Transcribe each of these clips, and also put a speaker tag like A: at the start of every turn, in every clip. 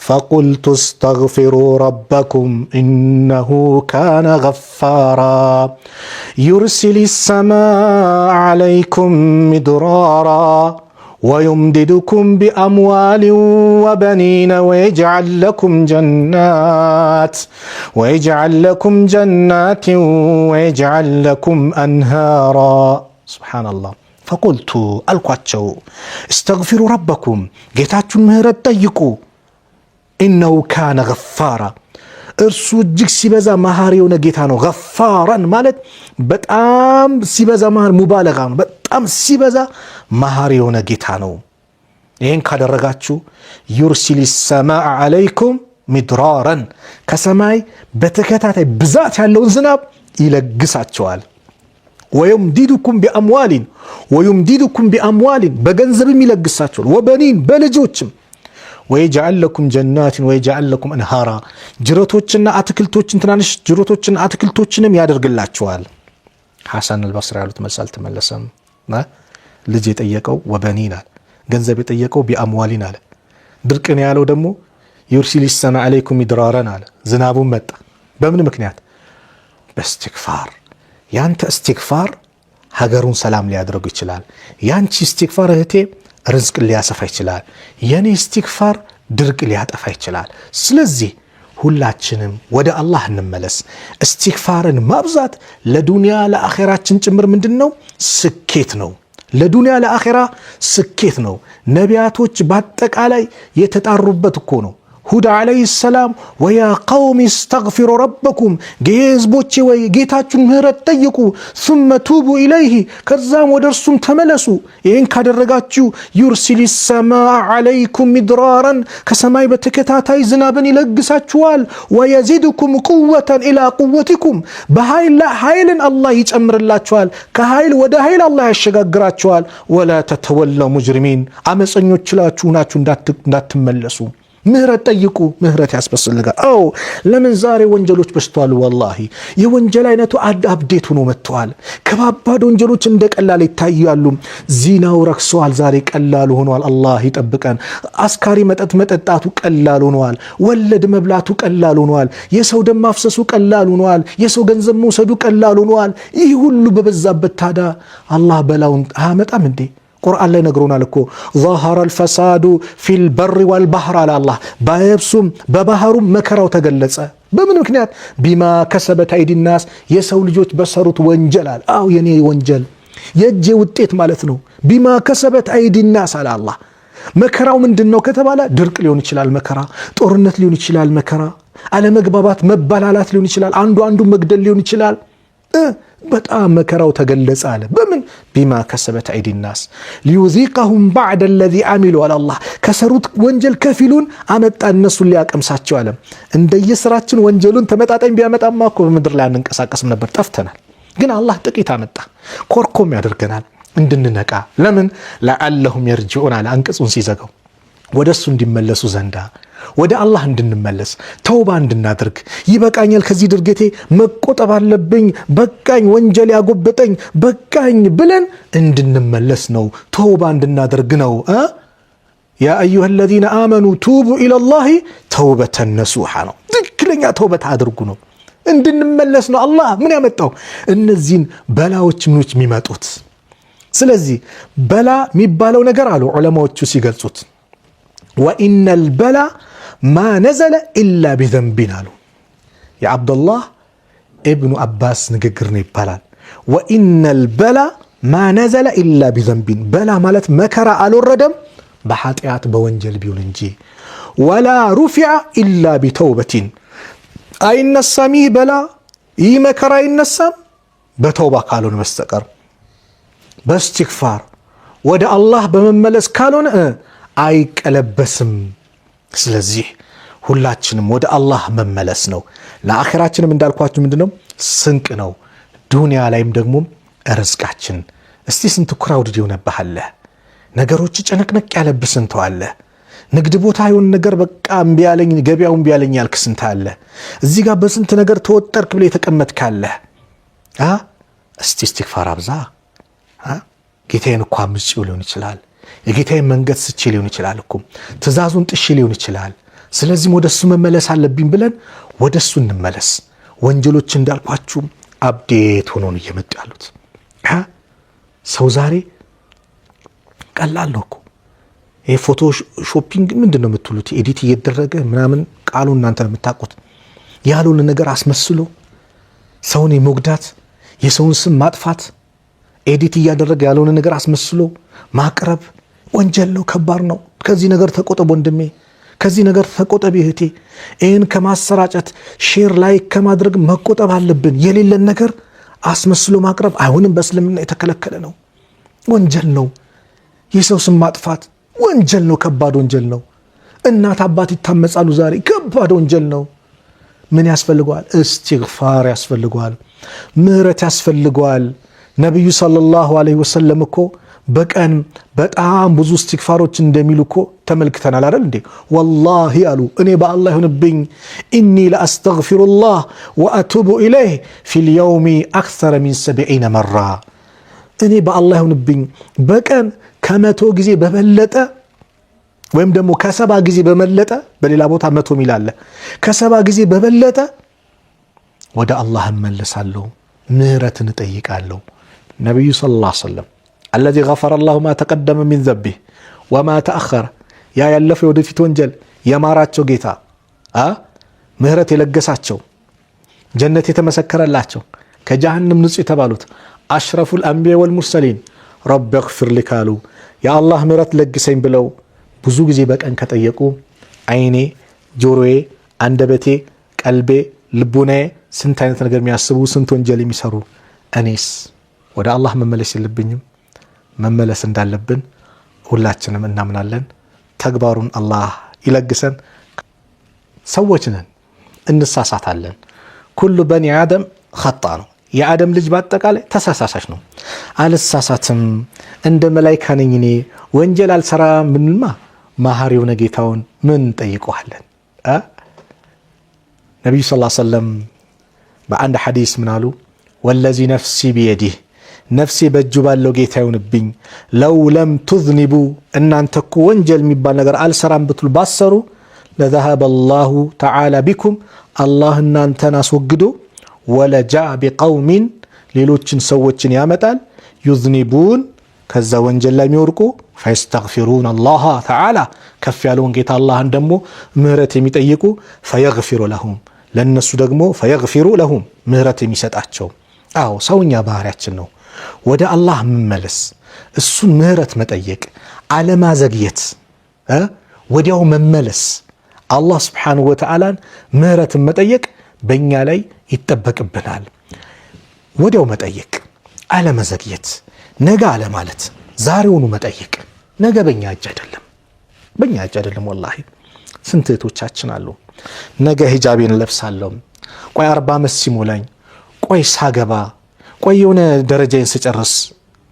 A: فقلت استغفروا ربكم إنه كان غفارا يرسل السماء عليكم مدرارا ويمددكم بأموال وبنين ويجعل لكم جنات ويجعل لكم أنهارا سبحان الله فقلت القاتشو استغفروا ربكم جيتاتشون مهرت طيقوا إنه كان غفارا እርሱ እጅግ ሲበዛ መሐሪ የሆነ ጌታ ነው ገፋራን ማለት በጣም ሲበዛ ሙባለጋ ነው በጣም ሲበዛ መሐሪ የሆነ ጌታ ነው ይሄን ካደረጋችሁ يرسل السماء عليكم مدرارا ከሰማይ በተከታታይ ብዛት ያለውን ዝናብ ይለግሳቸዋል ويمددكم بأموال በገንዘብም ይለግሳቸዋል وبنين በልጆችም ويجعل لكم جنات ويجعل لكم انهارا جرቶችና አትክልቶችን ትናንሽ ጅረቶችና አትክልቶችንም ያደርግላችኋል ሐሰን البصري ያሉት መልሳል ተመለሰም ልጅ የጠየቀው ወበኒና ገንዘብ የጠየቀው بأموالنا አለ ድርቅን ያለው ደግሞ يرسل السماء عليكم مدرارا አለ ዝናቡ መጣ በምን ምክንያት በእስትግፋር ያንተ እስትግፋር ሀገሩን ሰላም ሊያደርግ ይችላል ያንቺ እስትግፋር እህቴ ርዝቅ ሊያሰፋ ይችላል የኔ እስትግፋር ድርቅ ሊያጠፋ ይችላል ስለዚህ ሁላችንም ወደ አላህ እንመለስ እስትግፋርን ማብዛት ለዱንያ ለአኺራችን ጭምር ምንድነው ስኬት ነው ለዱንያ ለአኺራ ስኬት ነው ነቢያቶች በአጠቃላይ የተጣሩበት እኮ ነው ሁዳ አለይሂ ሰላም ወያ ቀውም استغفروا ربكم ገዝቦቼ ወይ ጌታችሁን ምህረት ጠይቁ ثم توبوا اليه ከዛም ወደርሱም ተመለሱ ይሄን ካደረጋችሁ يرسل السماء عليكم مدرارا ከሰማይ በተከታታይ ዝናብን ይለግሳችኋል ويزيدكم قوة الى قوتكم በኃይልን አላህ ይጨምርላችኋል ከኃይል ወደ ኃይል አላህ ያሸጋግራችኋል ولا تتولوا مجرمين አመፀኞች ናችሁ እንዳትመለሱ ምህረት ጠይቁ ምህረት ያስፈልጋል አው ለምን ዛሬ ወንጀሎች በስተዋል والله የወንጀል አይነቱ አፕዴት ሆኖ መጥቷል ከባባድ ወንጀሎች እንደቀላል ይታያሉ ዚናው ረክሷል ዛሬ ቀላል ሆኗል አላህ ይጠብቀን አስካሪ መጠጣቱ ቀላል ሆኗል ወለድ መብላቱ ቀላል ሆኗል የሰው ደም ማፍሰሱ ቀላል ሆኗል የሰው ገንዘብ መውሰዱ ቀላል ሆኗል ይህ ሁሉ በበዛበት ታዳ አላህ በላውን አመጣም እንዴ ቁርአን ላይ ነግሮናል እኮ ظهر الفساد في البر والبحر على الله ባየብሱም በባህሩም መከራው ተገለጸ በምን ምክንያት بما كسبت ايدي الناس የሰው ልጆች በሰሩት ወንጀል አው የኔ ወንጀል የእጄ ውጤት ማለት ነው بما كسبت ايدي الناس على الله መከራው ምንድነው ከተባለ ድርቅ ሊሆን ይችላል መከራ ጦርነት ሊሆን ይችላል መከራ አለመግባባት መባላላት ሊሆን ይችላል አንዱ መግደል ሊሆን ይችላል በጣም መከራው ተገለጸ አለ በምን بما كسبت ايدي الناس ليذيقهم بعد الذي عملوا على الله ከሰሩት ወንጀል ከፊሉን አመጣ እነሱ ሊያቀምሳቸው አለ እንደየስራችን ወንጀሉን ተመጣጣኝ ቢያመጣማ እኮ በመድር ላይ አንንቀሳቀስም ነበር ጠፍተናል ግን አላህ ጥቂት አመጣ ኮርኮም ያደርገናል እንድንነቃ ለምን لعلهم يرجعون على አንቀጹን ሲዘጋው ወደሱ እንዲመለሱ ዘንዳ ወደ አላህ እንድንመለስ ተውባ እንድናደርግ ይበቃኛል ከዚህ ድርጊቴ መቆጠብ አለብኝ በቃኝ ወንጀል ያጎበጠኝ በቃኝ ብለን እንድንመለስ ነው ተውባ እንድናደርግ ነው يا ايها الذين امنوا توبوا الى الله توبه نصوحا ነው ትክክለኛ ተውበት አድርጉ ነው እንድንመለስ ነው አላህ ምን ያመጣው እነዚህን በላዎች ምኖች የሚመጡት ስለዚህ በላ የሚባለው ነገር አሉ ዑለማዎቹ ሲገልጹት وان البلاء ما نزل الا بذنب قالوا يا عبد الله ابن عباس ንግግር ነው ይባላል وان البلاء ما نزل الا بذنب بلا ማለት መከራ አልወረደም በኃጢአት በወንጀል ቢሆን እንጂ ولا رفع الا بتوبه አይነሳም በላ ይህ መከራ አይነሳም በተውባ ካልሆነ በስተቀር በእስትግፋር ወደ አላህ በመመለስ ካልሆነ አይቀለበስም ስለዚህ ሁላችንም ወደ አላህ መመለስ ነው ለአኺራችንም እንዳልኳችሁ ምንድነው ስንቅ ነው ዱንያ ላይም ደግሞ ርዝቃችን እስቲ ስንት ክራውድ ይሆነብሃል ነገሮች ጨነቅነቅ ያለብስ እንተዋለ ንግድ ቦታ ይሁን ነገር በቃ እንቢያለኝ ገበያው እንቢያለኝ ያልክ ስንት አለ እዚህ ጋር በስንት ነገር ተወጠርክ ብለ የተቀመጥካለ እስቲ እስትግፋር አብዛ ጌታዬን እኮ አምጪው ሊሆን ይችላል የጌታዬን መንገድ ስቼ ሊሆን ይችላል እኮ ትእዛዙን ጥሼ ሊሆን ይችላል ስለዚህም ወደሱ መመለስ አለብኝ ብለን ወደሱ እንመለስ። ወንጀሎች እንዳልኳችሁ አፕዴት ሆኖ ነው እየመጡ ያሉት። ሰው ዛሬ ቀላል ነው እኮ ይሄ ፎቶ ሾፒንግ ምንድነው የምትሉት? ኤዲት እየተደረገ ምናምን ቃሉ እናንተ ነው የምታውቁት። ያልሆነ ነገር አስመስሎ ሰውን የመጉዳት የሰውን ስም ማጥፋት ኤዲት እያደረገ ያልሆነ ነገር አስመስሎ ማቅረብ ወንጀል ነው፣ ከባድ ነው። ከዚህ ነገር ተቆጠብ ወንድሜ፣ ከዚህ ነገር ተቆጠብ እህቴ። ይህን ከማሰራጨት ሼር ላይ ከማድረግ መቆጠብ አለብን። የሌለን ነገር አስመስሎ ማቅረብ አይሆንም። በእስልምና የተከለከለ ነው፣ ወንጀል ነው። የሰው ስም ማጥፋት ወንጀል ነው፣ ከባድ ወንጀል ነው። እናት አባት ይታመጻሉ ዛሬ፣ ከባድ ወንጀል ነው። ምን ያስፈልገዋል? እስትግፋር ያስፈልገዋል፣ ምህረት ያስፈልገዋል። ነቢዩ ሰለላሁ ዐለይሂ ወሰለም እኮ በቀን በጣም ብዙ እስትግፋሮች እንደሚሉ እኮ ተመልክተናል አይደል እንዴ? ወላሂ አሉ እኔ በአላህ ይሁንብኝ ኢኒ ለአስተግፊሩላህ ወአቱቡ ኢለይህ ፊል የውሚ አክሰረ ሚን 70 መራ። እኔ በአላህ ይሁንብኝ በቀን 100 ጊዜ በበለጠ ወይም ደግሞ ከ70 ጊዜ በመለጠ፣ በሌላ ቦታ 100 ሚል አለ፣ ከ70 ጊዜ በበለጠ ወደ አላህ እመለሳለሁ፣ ምህረትን እጠይቃለሁ። ነቢዩ ሰለላሁ ዐለይሂ ወሰለም الذي غفر الله ما تقدم من ذنبه وما تأخر ያ ያለፈው ወደፊት ወንጀል የማራቸው ጌታ ምህረት የለገሳቸው ጀነት የተመሰከረላቸው ከጀሃነም ንጹህ የተባሉት አሽረፉል አንቢያ ወልሙርሰሊን ረቢ እግፊር ሊ ካሉ የአላህ ምህረት ለግሰኝ ብለው ብዙ ጊዜ በቀን ከጠየቁ አይኔ፣ ጆሮዬ፣ አንደበቴ፣ ቀልቤ፣ ልቡናዬ ስንት አይነት ነገር የሚያስቡ ስንት ወንጀል የሚሰሩ እኔስ ወደ አላህ መመለስ የለብኝም? መመለስ እንዳለብን ሁላችንም እናምናለን። ተግባሩን አላህ ይለግሰን። ሰዎች ነን፣ እንሳሳታለን። ኩሉ በኒ አደም ኸጣ ነው። የአደም ልጅ በአጠቃላይ ተሳሳሽ ነው። አልሳሳትም፣ እንደ መላኢካ ነኝ እኔ ወንጀል አልሰራም ብንልማ ማህሪው ጌታውን ምን ጠይቀዋለን? ነብዩ ሰለላሁ ዐለይሂ ወሰለም በአንድ ሐዲስ ምን አሉ? ወለዚ ነፍሲ ቢየዲህ ነፍሴ በእጁ ባለው ጌታ ይሁንብኝ ለው ለም ትዝኒቡ እናንተ እኮ ወንጀል የሚባል ነገር አልሰራም ብትሉ ባሰሩ ለዘሀበ አላሁ ተዓላ ቢኩም አላህ እናንተን አስወግዶ ወለጃአ ቢቀውሚን ሌሎችን ሰዎችን ያመጣል ዩዝኒቡን ከዛ ወንጀል ላይ የሚወርቁ ፈይስተግፊሩን አላህ ተዓላ ከፍ ያለውን ጌታ አላህን ደግሞ ምህረት የሚጠይቁ ፈየግፊሩ ለሁም ለነሱ ደግሞ ፈየግፊሩ ለሁም ምህረት የሚሰጣቸው። አዎ ሰውኛ ባህሪያችን ነው። ወደ አላህ መመለስ፣ እሱን ምህረት መጠየቅ፣ አለማዘግየት፣ ወዲያው መመለስ፣ አላህ ስብሓንሁ ወተዓላን ምህረትን መጠየቅ በእኛ ላይ ይጠበቅብናል። ወዲያው መጠየቅ፣ አለመዘግየት፣ ነገ አለማለት፣ ዛሬውኑ መጠየቅ። ነገ በእኛ እጅ አይደለም፣ በእኛ እጅ አይደለም። ወላሂ ስንት እህቶቻችን አሉ ነገ ሂጃቤን ለብሳለሁ፣ ቆይ 40 ዓመት ሲሞላኝ፣ ቆይ ሳገባ፣ ቆይ የሆነ ደረጃዬን ስጨርስ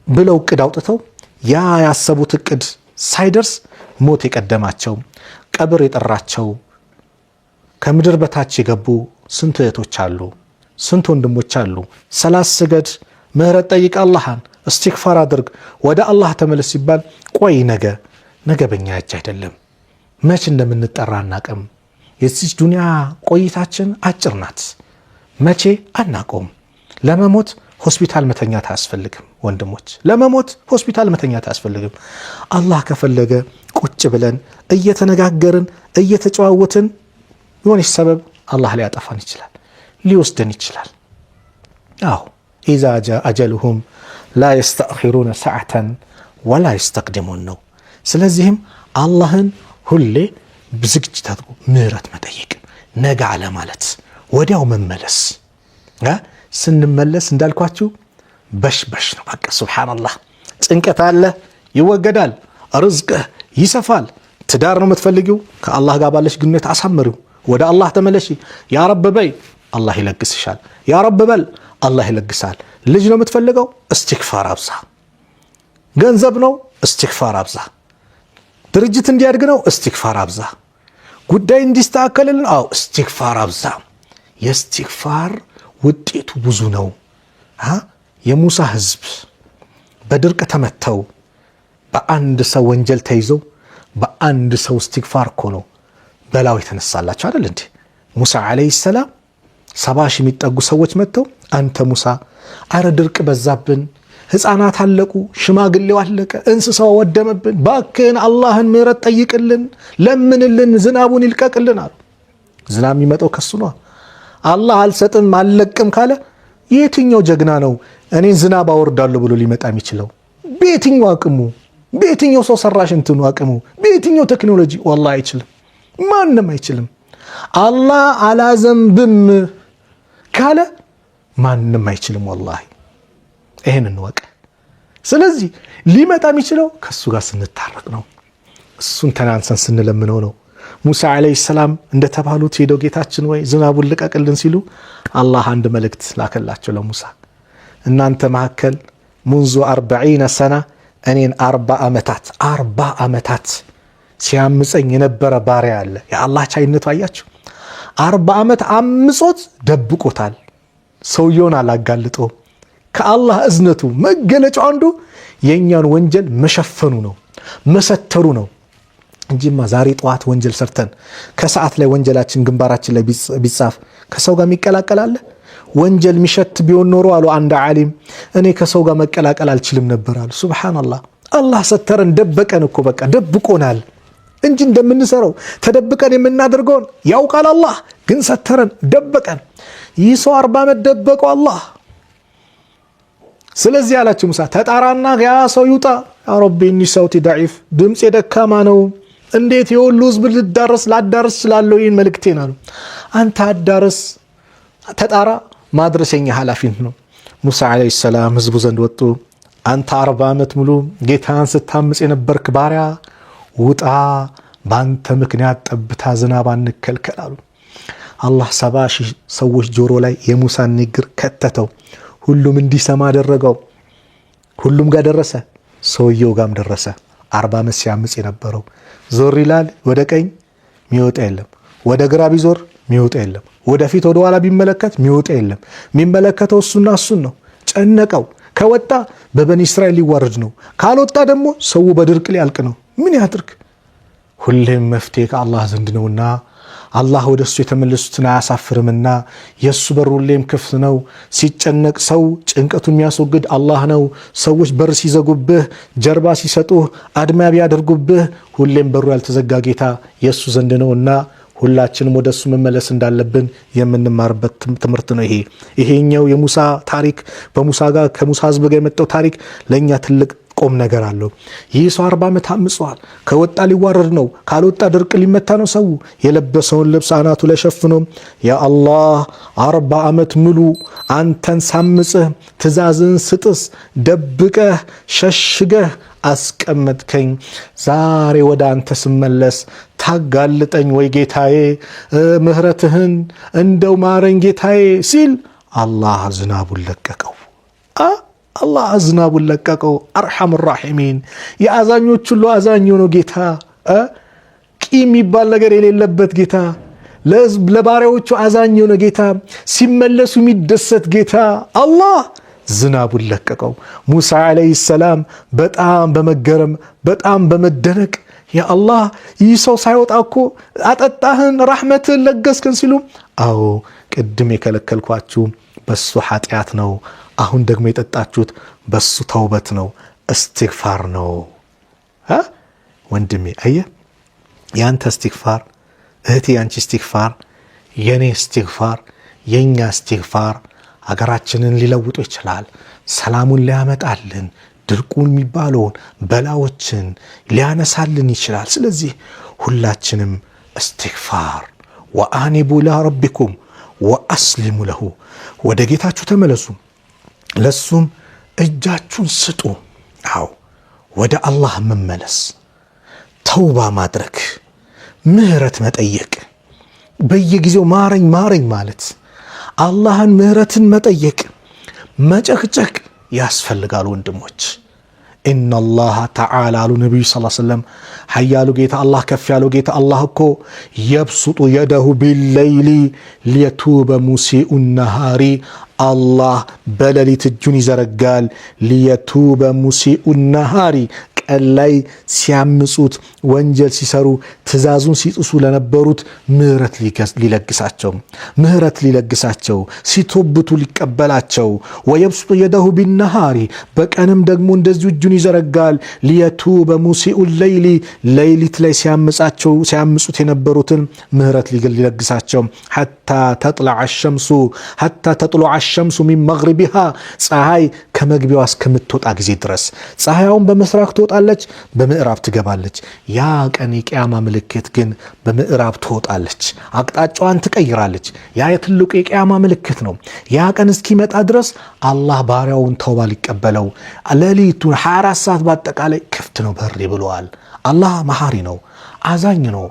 A: ብለው እቅድ አውጥተው ያ ያሰቡት እቅድ ሳይደርስ ሞት የቀደማቸው ቀብር የጠራቸው ከምድር በታች የገቡ ስንት እህቶች አሉ፣ ስንት ወንድሞች አሉ። ሰላት ስገድ፣ ምህረት ጠይቅ፣ አላህን እስትግፋር አድርግ፣ ወደ አላህ ተመለስ ሲባል ቆይ ነገ በእኛ እጅ አይደለም። መች እንደምንጠራ አናቅም። የዚች ዱንያ ቆይታችን አጭር ናት። መቼ አናቀውም። ለመሞት ሆስፒታል መተኛት አያስፈልግም ወንድሞች፣ ለመሞት ሆስፒታል መተኛት አያስፈልግም። አላህ ከፈለገ ቁጭ ብለን እየተነጋገርን እየተጨዋወትን የሆነች ሰበብ አላህ ሊያጠፋን ይችላል፣ ሊወስደን ይችላል። አዎ ኢዛ ጃአ አጀሉሁም ላ የስተእኺሩነ ሰዓተን ወላ የስተቅድሙን ነው። ስለዚህም አላህን ሁሌ ዝግጅት አድርጎ ምህረት መጠየቅ፣ ነገ አለ ማለት፣ ወዲያው መመለስ። ስንመለስ እንዳልኳችሁ በሽበሽ ነው። በቃ ሱብሃንአላህ፣ ጭንቀት አለ ይወገዳል፣ ርዝቅህ ይሰፋል። ትዳር ነው የምትፈልጊው፣ ከአላህ ጋር ባለሽ ግንኙነት አሳምሪው፣ ወደ አላህ ተመለሺ። ያ ረብ በይ፣ አላህ ይለግስሻል። ያ ረብ በል፣ አላህ ይለግሳል። ልጅ ነው የምትፈልገው፣ እስትግፋር አብዛ። ገንዘብ ነው፣ እስትግፋር አብዛ። ድርጅት እንዲያድግ ነው፣ እስትግፋር አብዛ። ጉዳይ እንዲስተካከልልን፣ አዎ እስትግፋር አብዛ። የእስትግፋር ውጤቱ ብዙ ነው። የሙሳ ህዝብ በድርቅ ተመተው በአንድ ሰው ወንጀል ተይዘው በአንድ ሰው እስትግፋር እኮ ነው በላው የተነሳላቸው አይደል እንዴ? ሙሳ አለይሂ ሰላም 70 ሺህ የሚጠጉ ሰዎች መጥተው አንተ ሙሳ አረ ድርቅ በዛብን፣ ህፃናት አለቁ፣ ሽማግሌው አለቀ፣ እንስሳው ወደመብን፣ ባክህን አላህን ምህረት ጠይቅልን፣ ለምንልን፣ ዝናቡን ይልቀቅልን አሉ። ዝናብ የሚመጣው ከሱ ነው። አላህ አልሰጥም አልለቅም ካለ የትኛው ጀግና ነው እኔን ዝናብ አወርዳለሁ ብሎ ሊመጣ የሚችለው? በየትኛው አቅሙ? በየትኛው ሰው ሰራሽ እንትኑ አቅሙ? በየትኛው ቴክኖሎጂ? ወላሂ አይችልም፣ ማንም አይችልም። አላህ አላዘንብም ካለ ማንም አይችልም። ወላሂ ይሄን እንወቅ። ስለዚህ ሊመጣ የሚችለው ከሱ ጋር ስንታረቅ ነው፣ እሱን ተናንሰን ስንለምነው ነው። ሙሳ አለይሂ ሰላም እንደተባሉት ሄደው ጌታችን ወይ ዝናቡን ልቀቅልን ሲሉ አላህ አንድ መልእክት ላከላቸው ለሙሳ። እናንተ መካከል منذ 40 ሰና እኔን 40 ዓመታት ሲያምፀኝ የነበረ ባሪያ አለ። የአላህ ቻይነቱ አያችሁ። 40 ዓመት አምጾት ደብቆታል። ሰውየውን አላጋልጠው። ከአላህ እዝነቱ መገለጫው አንዱ የኛን ወንጀል መሸፈኑ ነው፣ መሰተሩ ነው እንጂማ ዛሬ ጠዋት ወንጀል ሰርተን ከሰዓት ላይ ወንጀላችን ግንባራችን ላይ ቢጻፍ ከሰው ጋር የሚቀላቀላል? ወንጀል ሚሸት ቢሆን ኖሮ አሉ አንድ ዓሊም እኔ ከሰው ጋር መቀላቀል አልችልም ነበር አሉ። ሱብሃንአላህ። አላህ ሰተረን ደበቀን እኮ በቃ ደብቆናል እንጂ እንደምንሰራው ተደብቀን የምናደርገውን ያውቃል አላህ፣ ግን ሰተረን ደበቀን። ይህ ሰው 40 ዓመት ደበቀው አላህ። ስለዚህ ያላችሁ ሙሳ ተጣራና ያ ሰው ይውጣ። ያ ረቢ እኒ ሰውቲ ضعيف ድምጽ ደካማ ነው፣ እንዴት የሁሉ ህዝብ ላዳርስ ስላለው ይህን መልእክቴን አሉ። አንተ አዳርስ፣ ተጣራ፣ ማድረሰኛ ኃላፊነት ነው። ሙሳ አለይሂ ሰላም ህዝቡ ዘንድ ወጡ። አንተ 40 ዓመት ሙሉ ጌታን ስታምጽ የነበርክ ባሪያ ውጣ፣ ባንተ ምክንያት ጠብታ ዝናብ አንከልከል አሉ። አላህ 70 ሺህ ሰዎች ጆሮ ላይ የሙሳን ንግግር ከተተው። ሁሉም እንዲሰማ አደረገው። ሁሉም ጋር ደረሰ፣ ሰውየው ጋርም ደረሰ። 40 ዓመት ሲያምጽ የነበረው ዞር ይላል፣ ወደ ቀኝ ሚወጣ የለም፣ ወደ ግራ ቢዞር ሚወጣ የለም፣ ወደፊት ወደ ኋላ ቢመለከት ሚወጣ የለም። የሚመለከተው እሱና እሱን ነው። ጨነቀው። ከወጣ በበኒ እስራኤል ሊዋረድ ነው፣ ካልወጣ ደግሞ ሰው በድርቅ ሊያልቅ ነው። ምን ያድርግ? ሁሌም መፍትሄ ከአላህ ዘንድ ነውና አላህ ወደሱ የተመለሱትን አያሳፍርምና የሱ በር ሁሌም ክፍት ነው። ሲጨነቅ ሰው ጭንቀቱን የሚያስወግድ አላህ ነው። ሰዎች በር ሲዘጉብህ፣ ጀርባ ሲሰጡህ፣ አድማ ቢያደርጉብህ ሁሌም በሩ ያልተዘጋ ጌታ የሱ ዘንድ ነውና ሁላችንም ወደሱ መመለስ እንዳለብን የምንማርበት ትምህርት ነው። ይሄኛው የሙሳ ታሪክ በሙሳ ጋር ከሙሳ ህዝብ ጋር የመጣው ታሪክ ለኛ ትልቅ ቆም ነገር አለው። ይህ ሰው 40 ዓመት አምጿል። ከወጣ ሊዋረድ ነው፣ ካልወጣ ድርቅ ሊመታ ነው። ሰው የለበሰውን ልብስ አናቱ ላይ ሸፍኖ ያ አላህ 40 ዓመት ሙሉ አንተን ሳምጽህ ትእዛዝን ስጥስ ደብቀህ ሸሽገህ አስቀመጥከኝ። ዛሬ ወደ አንተ ስመለስ ታጋልጠኝ ወይ ጌታዬ፣ ምህረትህን እንደው ማረኝ ጌታዬ ሲል አላህ ዝናቡን ለቀቀው። አላህ ዝናቡን ለቀቀው። አርሐም ራሒሚን የአዛኞች ሁሉ አዛኝ ነው ጌታ፣ ቂም የሚባል ነገር የሌለበት ጌታ፣ ለባሪያዎቹ አዛኝ ነው ጌታ፣ ሲመለሱ የሚደሰት ጌታ አላህ ዝናቡን ለቀቀው። ሙሳ አለይሂ ሰላም በጣም በመገረም በጣም በመደነቅ ያ አላህ ይህ ሰው ሳይወጣ እኮ አጠጣህን፣ ረሕመትህን ለገስከን ሲሉ አዎ ቅድም የከለከልኳችሁ በሱ ኃጢአት ነው፣ አሁን ደግሞ የጠጣችሁት በሱ ተውበት ነው፣ እስትግፋር ነው። ወንድሜ አየህ፣ ያንተ እስትግፋር፣ እህቴ ያንቺ እስትግፋር፣ የኔ እስትግፋር፣ የኛ እስትግፋር ሀገራችንን ሊለውጡ ይችላል። ሰላሙን ሊያመጣልን፣ ድርቁን የሚባለውን በላዎችን ሊያነሳልን ይችላል። ስለዚህ ሁላችንም እስትግፋር ወአኒቡ ኢላ ረቢኩም ወአስሊሙ ለሁ፣ ወደ ጌታችሁ ተመለሱ፣ ለሱም እጃችሁን ስጡ። አዎ ወደ አላህ መመለስ፣ ተውባ ማድረግ፣ ምህረት መጠየቅ፣ በየጊዜው ማረኝ ማረኝ ማለት፣ አላህን ምህረትን መጠየቅ፣ መጨቅጨቅ ያስፈልጋል ወንድሞች። ኢነላህ ተዓላ አሉ ነቢዩ ሰለላሁ ዐለይሂ ወሰለም፣ ኃያሉ ጌታ አላህ ከፍ ያለው ጌታ አላህ እኮ የብሱጡ የደሁ ቢለይሊ ሊየቱበ ሙሲኡ ነሃሪ፣ አላህ በሌሊት እጁን ይዘረጋል። ሊየቱበ ሙሲኡ ነሃሪ፣ ቀን ላይ ሲያምጹት ወንጀል ሲሰሩ ትእዛዙን ሲጥሱ ለነበሩት ምህረት ሊለግሳቸው ሲቶብቱ ሊቀበላቸው ወየብሱጡ የደሁ ቢነሃሪ በቀንም ደግሞ እንደዚሁ እጁን ይዘረጋል ሊየቱበ ሙሲኡ ሌይሊ ሌሊት ላይ ሲያምጹት የነበሩትን ምህረት ሊለግሳቸው ሐታ ተጥለዐ አሸምሱ ሚን መግሪቢሃ ፀሐይ ከመግቢያዋ እስከምትወጣ ጊዜ ድረስ ፀሐያውን በምስራቅ ትወጣለች በምዕራብ ትገባለች ያ ቀን የቂያማ ምልክት ግን በምዕራብ ትወጣለች አቅጣጫዋን ትቀይራለች ያ የትልቁ የቂያማ ምልክት ነው ያ ቀን እስኪመጣ ድረስ አላህ ባሪያውን ተውባ ሊቀበለው ሌሊቱን 24 ሰዓት በአጠቃላይ ክፍት ነው በር ብለዋል አላህ መሐሪ ነው አዛኝ ነው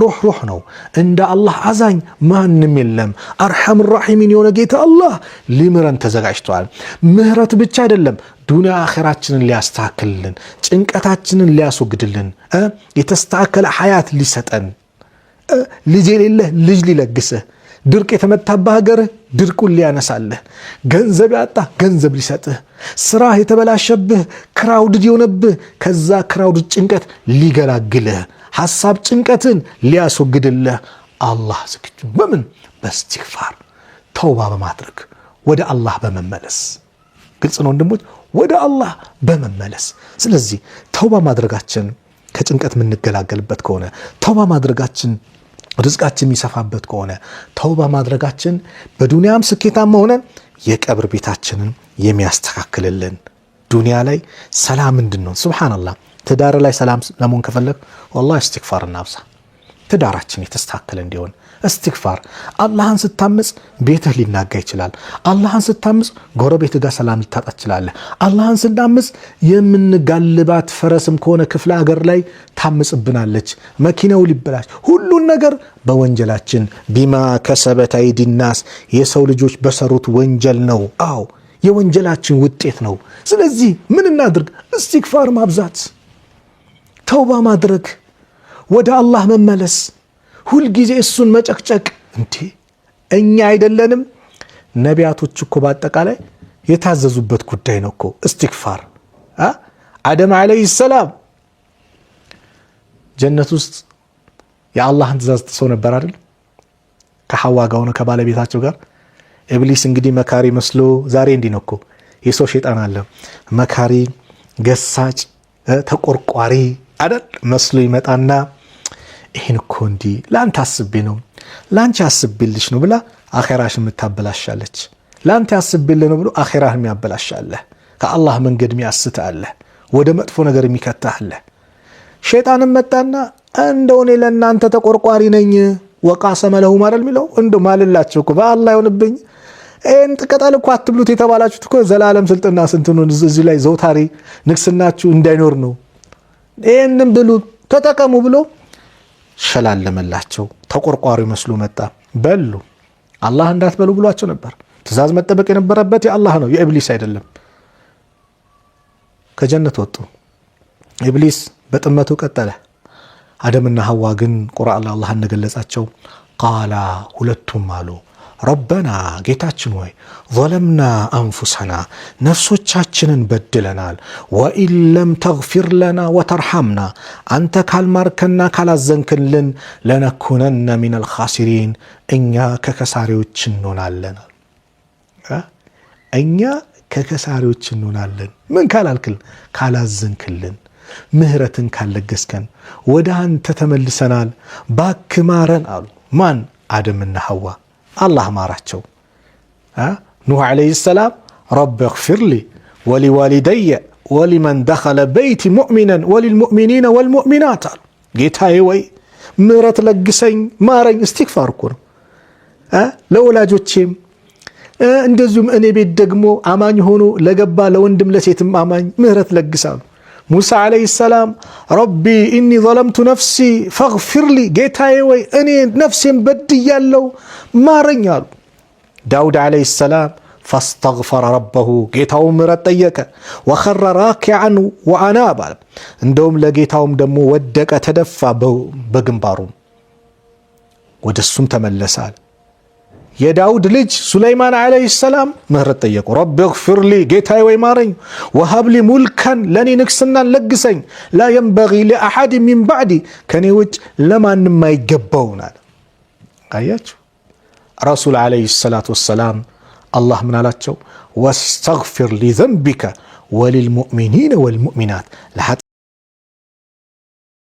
A: ሩህ ነው እንደ አላህ አዛኝ ማንም የለም አርሐም الرحيمين የሆነ ጌታ አላህ ሊምረን ተዘጋጅቷል ምህረት ብቻ አይደለም ዱንያ አኺራችንን ሊያስተካክልልን ጭንቀታችንን ሊያስወግድልን የተስተካከለ ሐያት ሊሰጠን ልጅ የሌለህ ልጅ ሊለግስህ ድርቅ የተመታበህ ሀገር ድርቁን ሊያነሳልህ ገንዘብ ያጣ ገንዘብ ሊሰጥህ ስራ የተበላሸብህ ክራውድድ የሆነብህ ከዛ ክራውድድ ጭንቀት ሊገላግልህ ሐሳብ ጭንቀትን ሊያስወግድልህ አላህ ዝግጁ በምን በእስትግፋር ተውባ በማድረግ ወደ አላህ በመመለስ ግልጽ ነው ወንድሞች ወደ አላህ በመመለስ ስለዚህ ተውባ ማድረጋችን ከጭንቀት የምንገላገልበት ከሆነ ተውባ ማድረጋችን ርዝቃችን የሚሰፋበት ከሆነ ተውባ ማድረጋችን በዱንያም ስኬታማ ሆነን የቀብር ቤታችንን የሚያስተካክልልን ዱንያ ላይ ሰላም እንድንሆን ሱብሃንአላህ ትዳር ላይ ሰላም ለመሆን ከፈለክ والله استغفار እናብዛ ትዳራችን የተስተካከለ እንዲሆን استغفار አላህን ስታምጽ ቤትህ ሊናጋ ይችላል አላህን ስታምጽ ጎረቤትህ ጋር ሰላም ልታጣ ይችላል አላህን ስናምጽ የምንጋልባት ፈረስም ከሆነ ክፍለ ሀገር ላይ ታምጽብናለች መኪናው ሊበላሽ ሁሉን ነገር በወንጀላችን ቢማ ከሰበት አይዲናስ የሰው ልጆች በሰሩት ወንጀል ነው አው የወንጀላችን ውጤት ነው ስለዚህ ምን እናድርግ استغفار ማብዛት ተውባ ማድረግ ወደ አላህ መመለስ ሁሉ ጊዜ እሱን መጨቅጨቅ እንዴ እኛ አይደለንም ነቢያቶች እኮ በአጠቃላይ የታዘዙበት ጉዳይ ነው እኮ استغفار አደም አለይሂ ሰላም ጀነት ውስጥ የአላህን ትእዛዝ ጥሰው ነበር አይደል ከሐዋ ጋር ሆነ ከባለቤታቸው ጋር ኢብሊስ እንግዲህ መካሪ መስሎ ዛሬ እንዲህ ነው እኮ የሰው ሸይጣን አለ መካሪ ገሳጭ ተቆርቋሪ አይደል መስሎ ይመጣና ይሄን እኮ እንዲ ላንተ አስቤ ነው ላንቺ አስቤልሽ ነው ብላ አኺራሽን የምታበላሻለች ላንተ አስቤልህ ነው ብሎ አኺራህን የሚያበላሻለ ከአላህ መንገድ የሚያስታለ ወደ መጥፎ ነገር የሚከታለ ሸይጣንም መጣና እንደው እኔ ለእናንተ ተቆርቋሪ ነኝ ወቃሰመ ለሁ ማረል ሚለው እንደው ማልላችሁ እኮ በአላህ ይሁንብኝ እንት ቀጣል እኮ አትብሉት የተባላችሁት እኮ ዘላለም ስልጥና ስንቱን እዚህ ላይ ዘውታሪ ንግስናችሁ እንዳይኖር ነው ይሄንን ብሉ ተጠቀሙ ብሎ ሸላለመላቸው ተቆርቋሪ መስሎ መጣ በሉ አላህ እንዳትበሉ ብሏቸው ነበር ትእዛዝ መጠበቅ የነበረበት የአላህ ነው የኢብሊስ አይደለም ከጀነት ወጡ ኢብሊስ በጥመቱ ቀጠለ አደምና ሐዋ ግን ቁርአን ላይ አላህ እንደገለጻቸው ቃላ ሁለቱም አሉ ረበና ጌታችን ሆይ ظلمنا انفسنا ነፍሶቻችንን በድለናል وان لم تغفر لنا وترحمنا አንተ ካልማርከና ካላዘንክልን ለነኩነን من الخاسرين እኛ ከከሳሪዎች እንሆናለን እኛ ከከሳሪዎች እንሆናለን ምን ካላልክል ካላዘንክልን ምህረትን ካልለገስከን ወደ አንተ ተመልሰናል ባክማረን አሉ ማን አደምና ሐዋ الله مارچو نوح عليه السلام رب اغفر لي ولوالدي ولمن دخل بيتي مؤمنا وللمؤمنين والمؤمنات ጌታዬ ወይ ምህረት ለግሰኝ ማረኝ استغفار እኮ ነው ለወላጆቼም እንደዚሁም እኔ ቤት ደግሞ አማኝ ሆኖ ለገባ ለወንድም ለሴትም አማኝ ምህረት ለግሳሉ ሙሳ አለይሂ ሰላም ረቢ ኢኒ ظلمت نفسي فاغفر لي ጌታዬ ወይ እኔ ነፍሴን በድያለሁ ማረኝ አሉ ዳውድ አለይሂ ሰላም فاستغفر ربه ጌታው ምህረት ጠየቀ وخر راكعا واناب እንደውም ለጌታውም ደግሞ ወደቀ ተደፋ በግንባሩ ወደሱም ተመለሳል የዳውድ ልጅ ሱለይማን ዓለይሂ ሰላም ምህረት ጠየቁ። ረቢ ግፊር ሊ ጌታዬ ወይ ማረኝ፣ ወሀብ ሊ ሙልከን ለኔ ንግስናን ለግሰኝ፣ ላ የንበጊ ሊአሐድ ሚን ባዕዲ ከኔ ውጭ ለማንም አይገባውም አለ። አያችሁ ረሱል ዓለይሂ ሰላቱ ወሰላም አላህ ምን አላቸው? ወስተግፊር ሊዘንቢከ ወሊልሙእሚኒነ ወልሙእሚናት